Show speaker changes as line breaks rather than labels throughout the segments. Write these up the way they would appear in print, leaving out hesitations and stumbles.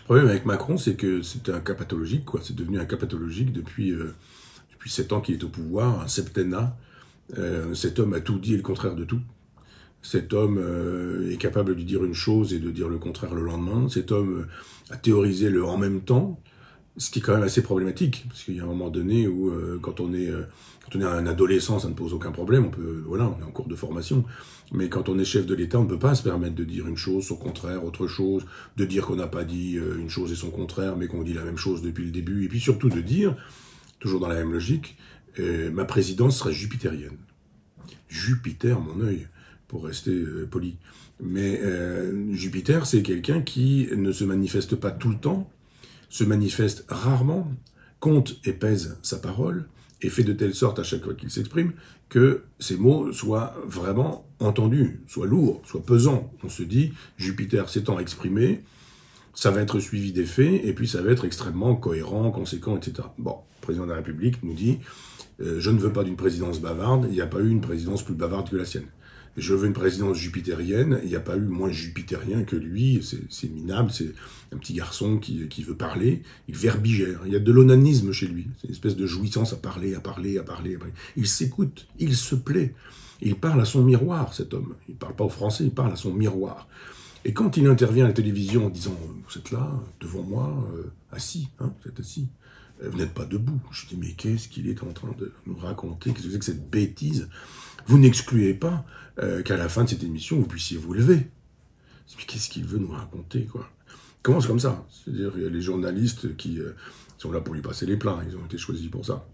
problème avec Macron, c'est que c'est un cas pathologique, quoi. C'est devenu un cas pathologique depuis 7 ans qu'il est au pouvoir, un septennat. Cet homme a tout dit et le contraire de tout. Cet homme est capable de dire une chose et de dire le contraire le lendemain. Cet homme a théorisé le « en même temps », ce qui est quand même assez problématique, parce qu'il y a un moment donné où, quand on est un adolescent, ça ne pose aucun problème, on est en cours de formation. Mais quand on est chef de l'État, on ne peut pas se permettre de dire une chose, son contraire, autre chose, de dire qu'on n'a pas dit une chose et son contraire, mais qu'on dit la même chose depuis le début, et puis surtout de dire, toujours dans la même logique, ma présidence serait jupitérienne. Jupiter, mon œil, pour rester poli. Mais Jupiter, c'est quelqu'un qui ne se manifeste pas tout le temps, se manifeste rarement, compte et pèse sa parole, et fait de telle sorte à chaque fois qu'il s'exprime que ces mots soient vraiment entendus, soient lourds, soient pesants. On se dit, Jupiter s'étant exprimé, ça va être suivi des faits, et puis ça va être extrêmement cohérent, conséquent, etc. Bon, le président de la République nous dit, je ne veux pas d'une présidence bavarde, il n'y a pas eu une présidence plus bavarde que la sienne. Je veux une présidence jupitérienne, il n'y a pas eu moins jupitérien que lui, c'est minable, c'est un petit garçon qui veut parler, il verbigère, il y a de l'onanisme chez lui, c'est une espèce de jouissance à parler. Il s'écoute, il se plaît, il parle à son miroir, cet homme, il ne parle pas au français, il parle à son miroir. Et quand il intervient à la télévision en disant « Vous êtes là, devant moi, assis, hein, vous êtes assis, vous n'êtes pas debout », je dis « Mais qu'est-ce qu'il est en train de nous raconter? Qu'est-ce que c'est que cette bêtise ?» Vous n'excluez pas qu'à la fin de cette émission, vous puissiez vous lever. Mais qu'est-ce qu'il veut nous raconter, quoi? Commence comme ça. C'est-à-dire, il y a les journalistes qui sont là pour lui passer les plats, ils ont été choisis pour ça.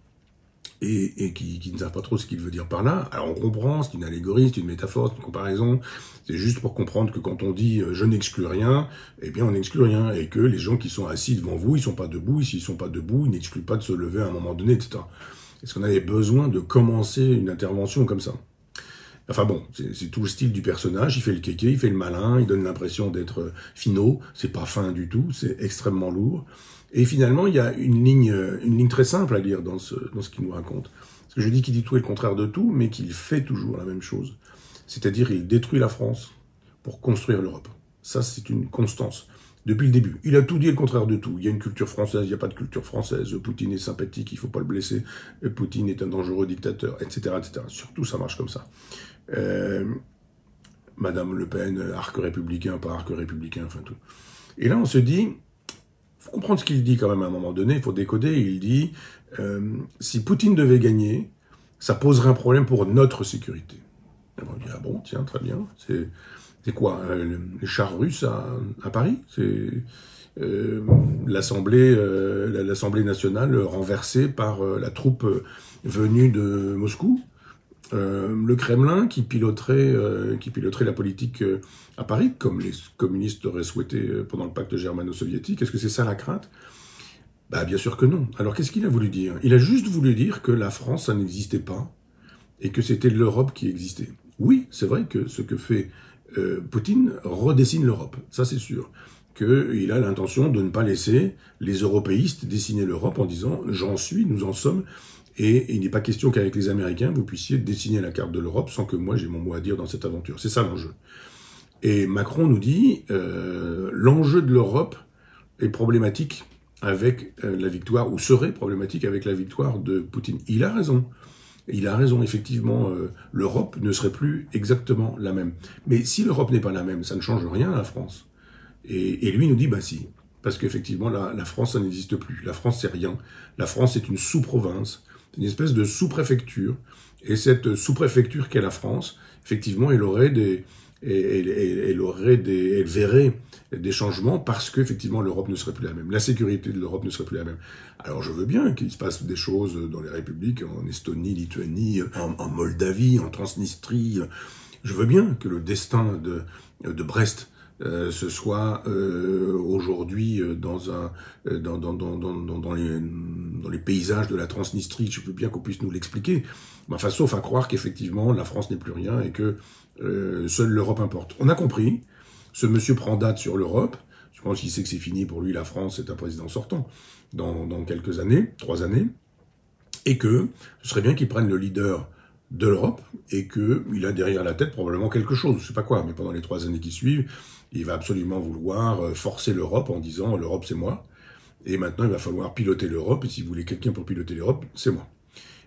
Et qui ne savent pas trop ce qu'il veut dire par là. Alors on comprend, c'est une allégorie, c'est une métaphore, c'est une comparaison. C'est juste pour comprendre que quand on dit « je n'exclus rien », eh bien on n'exclut rien. Et que les gens qui sont assis devant vous, ils ne sont pas debout. Et s'ils ne sont pas debout, ils n'excluent pas de se lever à un moment donné, etc. Est-ce qu'on avait besoin de commencer une intervention comme ça? Enfin bon, c'est tout le style du personnage, il fait le kéké, il fait le malin, il donne l'impression d'être finot, c'est pas fin du tout, c'est extrêmement lourd. Et finalement, il y a une ligne très simple à lire dans ce qu'il nous raconte. Parce que je dis qu'il dit tout et le contraire de tout, mais qu'il fait toujours la même chose. C'est-à-dire, il détruit la France pour construire l'Europe. Ça, c'est une constance. Depuis le début. Il a tout dit et le contraire de tout. Il y a une culture française, il n'y a pas de culture française. Poutine est sympathique, il ne faut pas le blesser. Poutine est un dangereux dictateur, etc., etc. Surtout, ça marche comme ça. Madame Le Pen, arc républicain, pas arc républicain, enfin tout. Et là, on se dit, faut comprendre ce qu'il dit quand même à un moment donné, il faut décoder. Il dit, si Poutine devait gagner, ça poserait un problème pour notre sécurité. Et on dit, ah bon, tiens, très bien. C'est quoi, les chars russes à Paris? C'est l'Assemblée nationale renversée par la troupe venue de Moscou? Le Kremlin qui piloterait la politique à Paris, comme les communistes auraient souhaité pendant le pacte germano-soviétique. Est-ce que c'est ça la crainte? Bah, bien sûr que non. Alors qu'est-ce qu'il a voulu dire? Il a juste voulu dire que la France, ça n'existait pas, et que c'était l'Europe qui existait. Oui, c'est vrai que ce que fait Poutine redessine l'Europe, ça c'est sûr. Qu'il a l'intention de ne pas laisser les européistes dessiner l'Europe en disant « j'en suis, nous en sommes ». Et il n'est pas question qu'avec les Américains, vous puissiez dessiner la carte de l'Europe sans que moi j'ai mon mot à dire dans cette aventure. C'est ça l'enjeu. Et Macron nous dit l'enjeu de l'Europe est problématique avec la victoire, ou serait problématique avec la victoire de Poutine. Il a raison. Il a raison, effectivement, l'Europe ne serait plus exactement la même. Mais si l'Europe n'est pas la même, ça ne change rien à la France. Et lui nous dit, bah si, parce qu'effectivement, la France, ça n'existe plus. La France, c'est rien. La France, c'est une sous-province. C'est une espèce de sous-préfecture. Et cette sous-préfecture qu'est la France, effectivement, elle verrait des changements parce qu'effectivement, l'Europe ne serait plus la même. La sécurité de l'Europe ne serait plus la même. Alors, je veux bien qu'il se passe des choses dans les républiques, en Estonie, Lituanie, en Moldavie, en Transnistrie. Je veux bien que le destin de Brest ce soit aujourd'hui dans les paysages de la Transnistrie. Je veux bien qu'on puisse nous l'expliquer. Mais enfin, sauf à croire qu'effectivement, la France n'est plus rien et que seule l'Europe importe. On a compris. Ce monsieur prend date sur l'Europe. Je pense qu'il sait que c'est fini pour lui. La France est un président sortant dans quelques années, 3 années. Et que ce serait bien qu'il prenne le leader de l'Europe, et qu'il a derrière la tête probablement quelque chose, je sais pas quoi, mais pendant les 3 années qui suivent, il va absolument vouloir forcer l'Europe en disant « l'Europe c'est moi ». Et maintenant, il va falloir piloter l'Europe, et si vous voulez quelqu'un pour piloter l'Europe, c'est moi.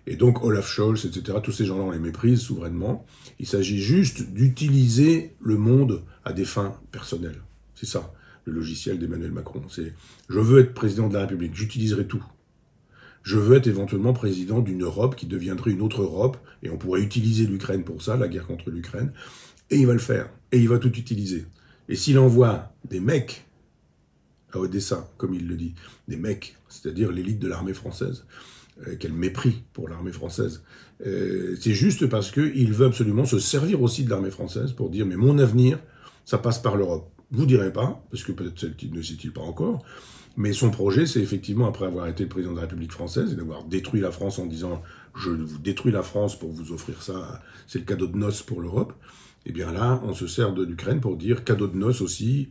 Et donc, Olaf Scholz, etc., tous ces gens-là, on les méprise souverainement. Il s'agit juste d'utiliser le monde à des fins personnelles. C'est ça, le logiciel d'Emmanuel Macron. C'est « je veux être président de la République, j'utiliserai tout. Je veux être éventuellement président d'une Europe qui deviendrait une autre Europe, et on pourrait utiliser l'Ukraine pour ça, la guerre contre l'Ukraine. Et il va le faire, et il va tout utiliser. Et s'il envoie des mecs à Odessa, comme il le dit, des mecs, c'est-à-dire l'élite de l'armée française. Quel mépris pour l'armée française. C'est juste parce qu'il veut absolument se servir aussi de l'armée française pour dire « mais mon avenir, ça passe par l'Europe ». Vous direz pas, parce que peut-être celle-ci ne sait-il pas encore, mais son projet, c'est effectivement, après avoir été le président de la République française et d'avoir détruit la France en disant « je vous détruis la France pour vous offrir ça, c'est le cadeau de noces pour l'Europe », et bien là, on se sert de l'Ukraine pour dire cadeau de noces aussi.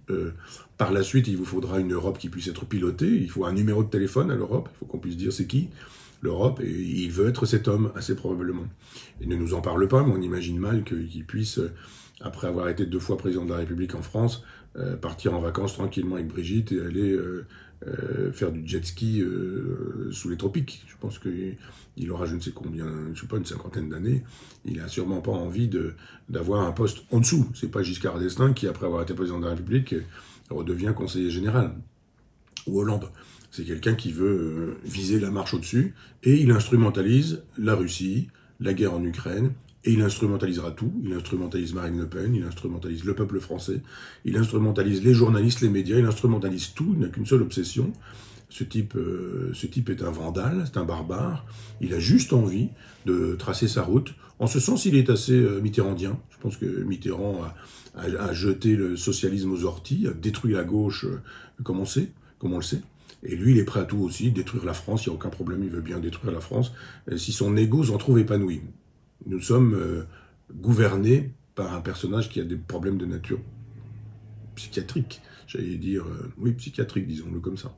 Par la suite, il vous faudra une Europe qui puisse être pilotée. Il faut un numéro de téléphone à l'Europe. Il faut qu'on puisse dire c'est qui l'Europe. Et il veut être cet homme, assez probablement. Il ne nous en parle pas, mais on imagine mal qu'il puisse, après avoir été 2 fois président de la République en France, partir en vacances tranquillement avec Brigitte et aller faire du jet ski sous les tropiques. Je pense qu'il aura je ne sais combien, je sais pas, une 50aine d'années. Il a sûrement pas envie d'avoir un poste en dessous. C'est pas Giscard d'Estaing qui, après avoir été président de la République, redevient conseiller général. Ou Hollande. C'est quelqu'un qui veut viser la marche au-dessus, et il instrumentalise la Russie, la guerre en Ukraine, et il instrumentalisera tout. Il instrumentalise Marine Le Pen, il instrumentalise le peuple français, il instrumentalise les journalistes, les médias, il instrumentalise tout, il n'a qu'une seule obsession. Ce type est un vandale, c'est un barbare. Il a juste envie de tracer sa route. En ce sens, il est assez mitterrandien. Je pense que Mitterrand a jeté le socialisme aux orties, a détruit la gauche comme on le sait. Et lui, il est prêt à tout aussi, détruire la France, il n'y a aucun problème, il veut bien détruire la France, si son ego s'en trouve épanoui. Nous sommes gouvernés par un personnage qui a des problèmes de nature psychiatrique. J'allais dire, oui, psychiatrique, disons-le comme ça.